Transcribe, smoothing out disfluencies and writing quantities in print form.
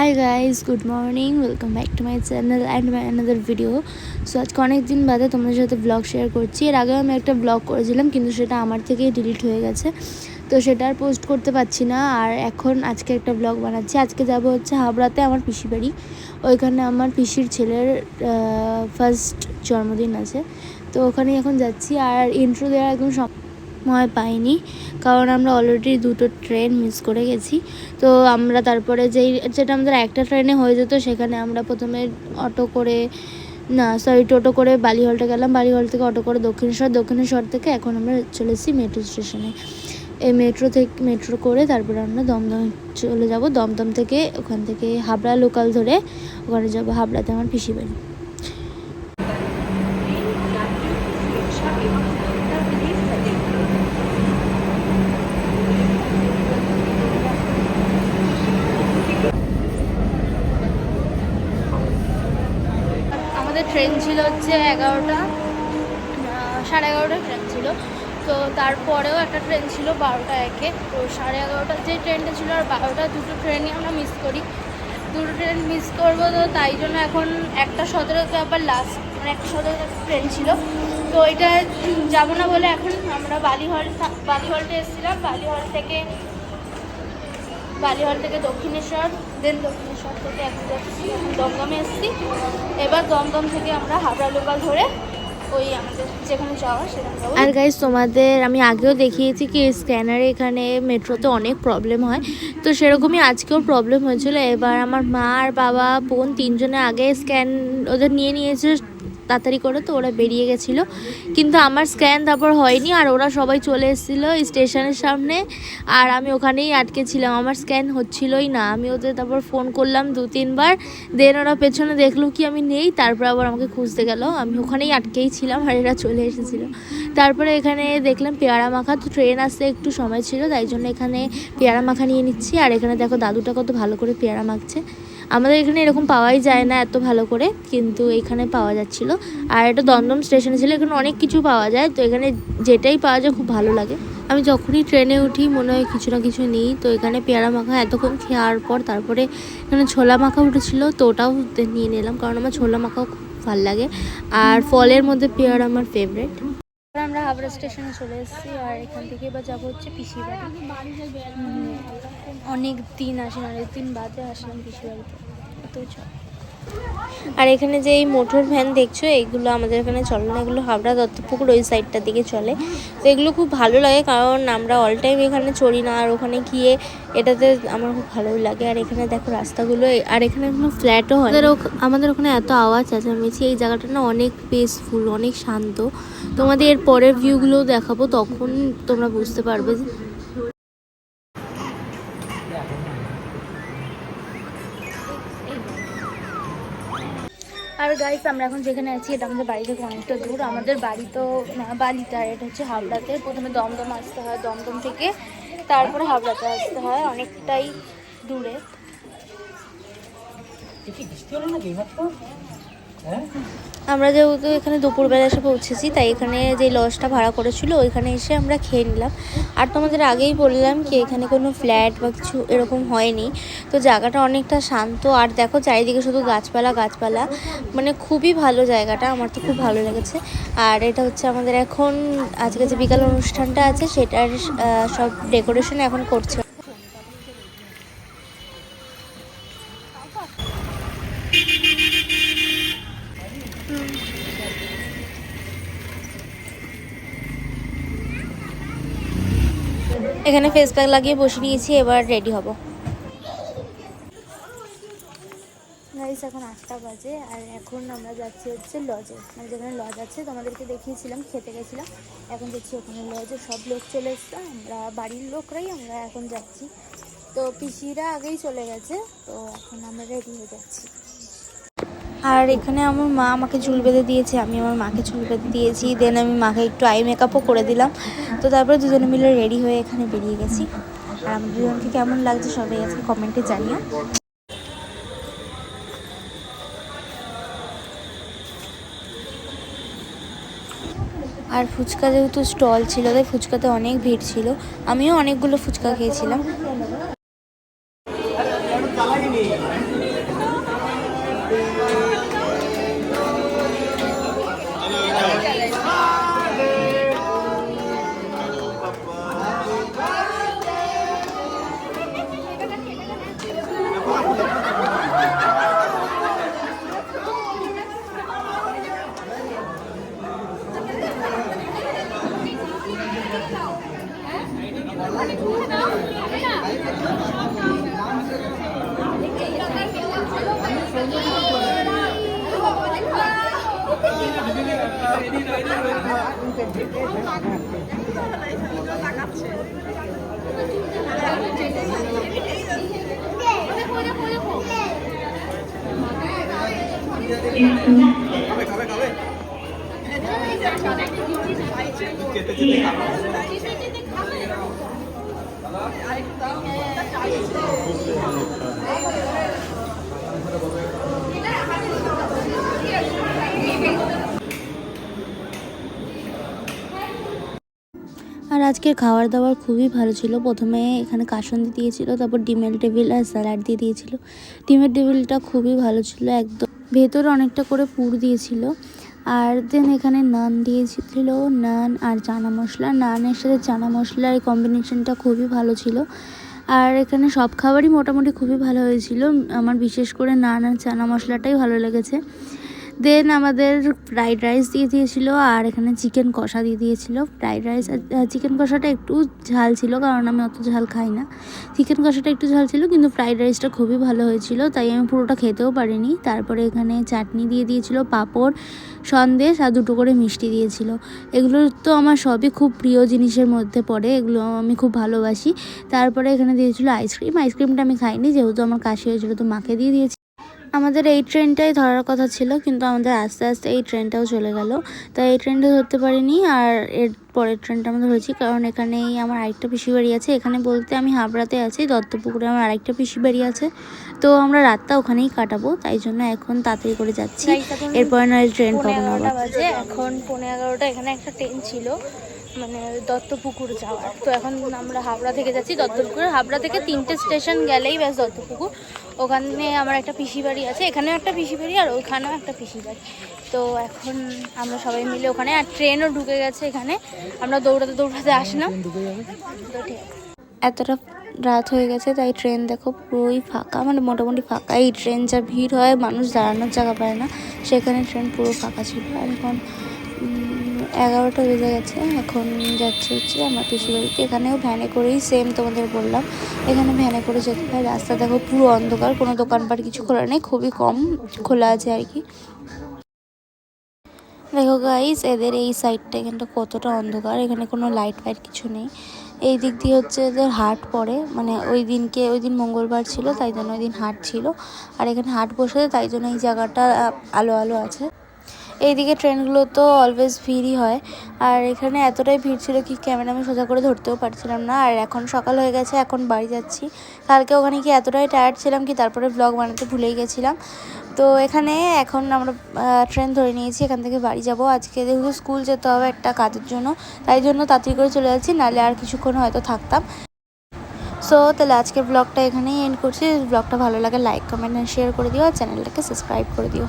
Hi guys, good morning. Welcome back to my channel and my another video. So আজকে অনেক দিন বাদে তোমাদের সাথে ব্লগ শেয়ার করছি। এর আগেও আমি একটা ব্লগ করেছিলাম কিন্তু সেটা আমার থেকেই ডিলিট হয়ে গেছে, তো সেটা আর পোস্ট করতে পারছি না। আর এখন আজকে একটা ব্লগ বানাচ্ছি। আজকে যাব হচ্ছে হাবড়াতে আমার পিসি বাড়ি। ওইখানে আমার পিসির ছেলের ফার্স্ট জন্মদিন আছে, তো ওখানেই এখন যাচ্ছি। আর ইন্ট্রো দেওয়ার একদম সময় পাইনি, কারণ আমরা অলরেডি দুটো ট্রেন মিস করে গেছি। তো আমরা তারপরে যেটা আমাদের একটা ট্রেনে হয়ে যেত, সেখানে আমরা প্রথমে টোটো করে বালিহলটা গেলাম। বালিহল থেকে অটো করে দক্ষিণেশ্বর থেকে এখন আমরা চলে এসেছি মেট্রো স্টেশনে। এই মেট্রো করে তারপরে আমরা দমদম চলে যাব। দমদম থেকে ওখান থেকে হাবড়া লোকাল ধরে ওখানে যাব। হাবড়াতে আমার পিসি বাড়ি। ট্রেন ছিল হচ্ছে 11:30 ট্রেন ছিল। তো তারপরেও একটা ট্রেন ছিল 12:01। তো 11:30 যে ট্রেনটা ছিল আর 12টা দুটো ট্রেনই আমরা মিস করি। দুটো ট্রেন মিস করবো, তো তাই জন্য এখন 1:17 আবার লাস্ট, মানে 1:17 ট্রেন ছিল। তো এটা যাবো না বলে এখন আমরা বালিহলটে এসেছিলাম। বালিহল থেকে দক্ষিণেশ্বর থেকে এখন যাচ্ছি, দমদমে এসেছি। এবার দমদম থেকে আমরা হাবড়া লোকাল ধরে ওই আমাদের যেখানে যাওয়া সেখানে যাবো। আর গাইজ, তোমাদের আমি আগেও দেখিয়েছি কি স্ক্যানারে এখানে মেট্রোতে অনেক প্রবলেম হয়, তো সেরকমই আজকেও প্রবলেম হয়েছিল। এবার আমার মা আর বাবা বোন তিনজনে আগে স্ক্যান ওদের নিয়েছে তাড়াতাড়ি করে, তো ওরা বেরিয়ে গেছিলো, কিন্তু আমার স্ক্যান তারপর হয়নি। আর ওরা সবাই চলে এসেছিলো স্টেশনের সামনে, আর আমি ওখানেই আটকে ছিলাম, আমার স্ক্যান হচ্ছিলোই না। আমি ওদের তারপর ফোন করলাম 2-3 বার, দেন ওরা পেছনে দেখলো কি আমি নেই, তারপর আবার আমাকে খুঁজতে গেল। আমি ওখানেই আটকেই ছিলাম আর এরা চলে এসেছিলো। তারপরে এখানে দেখলাম পেয়ারা মাখা, তো ট্রেন আসতে একটু সময় ছিল, তাই জন্য এখানে পেয়ারা মাখা নিয়ে নিচ্ছি। আর এখানে দেখো দাদুটা কত ভালো করে পেয়ারা মাখছে। আমাদের এখানে এরকম পাওয়াই যায় না এত ভালো করে, কিন্তু এখানে পাওয়া যাচ্ছিলো। আর এটা দমদম স্টেশনে ছিল, এখানে অনেক কিছু পাওয়া যায়, তো এখানে যেটাই পাওয়া যায় খুব ভালো লাগে। আমি যখনই ট্রেনে উঠি মনে হয় কিছু না কিছু নিই, তো এখানে পেয়ারা মাখা এতক্ষণ খাওয়ার পর তারপরে এখানে ছোলা মাখা উঠেছিলো, তো ওটাও নিয়ে নিলাম, কারণ আমার ছোলা মাখাও খুব ভালো লাগে। আর ফলের মধ্যে পেয়ারা আমার ফেভারিট। আমরা হাবড়া স্টেশনে চলে এসেছি, আর এখান থেকে এবার যাবো হচ্ছে পিসির বাড়ি। অনেক দিন বাদে আসলাম পিসির বাড়িতে, তো চল। আর এখানে যে এই মোটর ভ্যান দেখছো, এইগুলো আমাদের এখানে চলে না, এগুলো হাবড়া দত্তপুকুর ওই সাইডটার দিকে চলে। তো এগুলো খুব ভালো লাগে, কারণ আমরা অল টাইম এখানে চড়ি না, আর ওখানে গিয়ে এটাতে আমার খুব ভালোই লাগে। আর এখানে দেখো রাস্তাগুলো, আর এখানে কোনো ফ্ল্যাটও হয়। আমাদের ওখানে এত আওয়াজ চেঁচামেচি, এই জায়গাটা না অনেক পিসফুল, অনেক শান্ত। তোমাদের এর পরের ভিউগুলোও দেখাবো, তখন তোমরা বুঝতে পারবে। আর গাইস, আমরা এখন যেখানে আছি এটা আমাদের বাড়ি থেকে অনেকটা দূর। আমাদের বাড়ি তো বালিতে, আর এটা হচ্ছে হাবড়াতে। প্রথমে দমদম আসতে হয়, দমদম থেকে তারপরে হাবড়াতে আসতে হয়, অনেকটাই দূরে। আমরা যেহেতু এখানে দুপুরবেলা এসে পৌঁছেছি, তাই এখানে যে লজটা ভাড়া করেছিল ওইখানে এসে আমরা খেয়ে নিলাম। আর তোমাদের আগেই বললাম কি এখানে কোনো ফ্ল্যাট বা কিছু এরকম হয়নি, তো জায়গাটা অনেকটা শান্ত। আর দেখো চারিদিকে শুধু গাছপালা, মানে খুবই ভালো জায়গাটা, আমার তো খুব ভালো লেগেছে। আর এটা হচ্ছে আমাদের এখন আজকে যে বিকাল অনুষ্ঠানটা আছে সেটার সব ডেকোরেশন এখন করছে। এখানে ফেস প্যাক লাগিয়ে বসে নিয়েছি, এবার রেডি হব। গাইস, এখন 8টা বাজে, আর এখন আমরা যাচ্ছি হচ্ছে লজে, মানে যেখানে লজ আছে তোমাদেরকে দেখিয়েছিলাম, খেতে গেছিলাম। এখন যাচ্ছি ওখানে লজে, সব লোক চলে এসছে, আমরা বাড়ির লোকরাই আমরা এখন যাচ্ছি। তো পিসিরা আগেই চলে গেছে, তো এখন আমরা রেডি হয়ে যাচ্ছি। আর এখানে আমার মা আমাকে চুল বেঁধে দিয়েছে, আমি আমার মাকে চুল বেঁধে দিয়েছি, দেন আমি মাকে একটু আই মেকআপও করে দিলাম। তো তারপরে দুজনে মিলে রেডি হয়ে এখানে বেরিয়ে গেছি। আর আমাদের দুজনকে কেমন লাগছে সবাই আজকে কমেন্টে জানিও। আর ফুচকা যেহেতু স্টল ছিল, তাই ফুচকাতে অনেক ভিড় ছিল, আমিও অনেকগুলো ফুচকা খেয়েছিলাম। আর আজকের খাবার দাবার খুবই ভালো ছিল। প্রথমে এখানে কাসুন্দি দিয়েছিল, তারপর ডিমের টেবিল আর স্যালাড দিয়ে দিয়েছিল। ডিমের টেবিলটা খুবই ভালো ছিল, একদম ভেতরে অনেকটা করে পুর দিয়েছিল। আর দেন এখানে নান দিয়েছিল, নান আর চানা মশলা। নানের সাথে চানা মশলার এই কম্বিনেশনটা খুবই ভালো ছিল। আর এখানে সব খাবারই মোটামুটি খুবই ভালো হয়েছিল। আমার বিশেষ করে নান আর চানা মশলাটাই ভালো লেগেছে। দেন আমাদের ফ্রাইড রাইস দিয়ে দিয়েছিল, আর এখানে চিকেন কষা দিয়ে দিয়েছিল। ফ্রাইড রাইস আর চিকেন কষাটা একটু ঝাল ছিল, কারণ আমি অত ঝাল খাই না। চিকেন কষাটা একটু ঝাল ছিল, কিন্তু ফ্রাইড রাইসটা খুবই ভালো হয়েছিল, তাই আমি পুরোটা খেতেও পারিনি। তারপরে এখানে চাটনি দিয়ে দিয়েছিল, পাঁপড়, সন্দেশ আর 2টো করে মিষ্টি দিয়েছিল। এগুলো তো আমার সবই খুব প্রিয় জিনিসের মধ্যে পড়ে, এগুলো আমি খুব ভালোবাসি। তারপরে এখানে দিয়েছিল আইসক্রিম। আইসক্রিমটা আমি খাইনি, যেহেতু আমার কাশি হয়েছিল, তো মাকে দিয়ে দিয়েছি। আমাদের এই ট্রেনটাই ধরার কথা ছিল, কিন্তু আমাদের আস্তে আস্তে এই ট্রেনটাও চলে গেল, তাই এই ট্রেনটা ধরতে পারিনি। আর এর পরের ট্রেনটা আমরা ধরেছি, কারণ এখানেই আমার আরেকটা পিসি বাড়ি আছে। এখানে বলতে আমি হাবড়াতে আছি, দত্তপুকুরে আমার আরেকটা পিসি বাড়ি আছে, তো আমরা রাতটা ওখানেই কাটাবো, তাই জন্য এখন তাড়াতাড়ি করে যাচ্ছি। এরপরে নয় ট্রেন পাবো না। এখন 11:15 এখানে একটা ট্রেন ছিল, মানে দত্তপুকুর যাওয়ার। তো এখন আমরা হাবড়া থেকে যাচ্ছি দত্তপুকুর। হাবড়া থেকে 3টে স্টেশন গেলেই ব্যাস দত্তপুকুর। ওখানে আমার একটা পিসি বাড়ি আছে, এখানেও একটা পিসি বাড়ি আর ওইখানেও একটা পিসি বাড়ি। তো এখন আমরা সবাই মিলে ওখানে, আর ট্রেনও ঢুকে গেছে এখানে, আমরা দৌড়াতে দৌড়াতে আসলাম। তো ঠিক এতটা রাত হয়ে গেছে, তাই ট্রেন দেখো পুরোই ফাঁকা, মানে মোটামুটি ফাঁকা। এই ট্রেন যা ভিড় হয়, মানুষ দাঁড়ানোর জায়গা পায় না, সেখানে ট্রেন পুরো ফাঁকা ছিল। আর এখন 11টা বেজে গেছে। এখন যাচ্ছে হচ্ছে আমার পিসির বাড়িতে। এখানেও ভ্যানে করেই সেম তোমাদের বললাম, এখানে ভ্যানে করে যেতে হয়। রাস্তা দেখো পুরো অন্ধকার, কোনো দোকানপাট কিছু খোলা নেই, খুবই কম খোলা আছে আর কি। দেখো গাইস, এদের এই সাইডটা এখানটা কতটা অন্ধকার, এখানে কোনো লাইট ফাইট কিছু নেই। এই দিক দিয়ে হচ্ছে এদের হাট পড়ে, মানে ওই দিন মঙ্গলবার ছিল, তাই জন্য ওই দিন হাট ছিল। আর এখানে হাট বসে, তাই জন্য এই জায়গাটা আলো আলো আছে। এইদিকে ট্রেনগুলো তো অলওয়েজ ভিড়ই হয়, আর এখানে এতটাই ভিড় ছিল কি ক্যামেরা আমি সোজা করে ধরতেও পারছিলাম না। আর এখন সকাল হয়ে গেছে, এখন বাড়ি যাচ্ছি। কালকে ওখানে কি এতটাই টায়ার্ড ছিলাম কি তারপরে ব্লগ বানাতে ভুলেই গেছিলাম। তো এখানে এখন আমরা ট্রেন ধরে নিয়েছি, এখান থেকে বাড়ি যাব। আজকে যেহেতু স্কুল যেতে হবে একটা কাজের জন্য, তাই জন্য তাড়াতাড়ি করে চলে যাচ্ছি, নাহলে আর কিছুক্ষণ হয়তো থাকতাম। সো তাহলে আজকের ব্লগটা এখানেই এন্ড করছি। ব্লগটা ভালো লাগে লাইক কমেন্ট আর শেয়ার করে দিও, আর চ্যানেলটাকে সাবস্ক্রাইব করে দিও।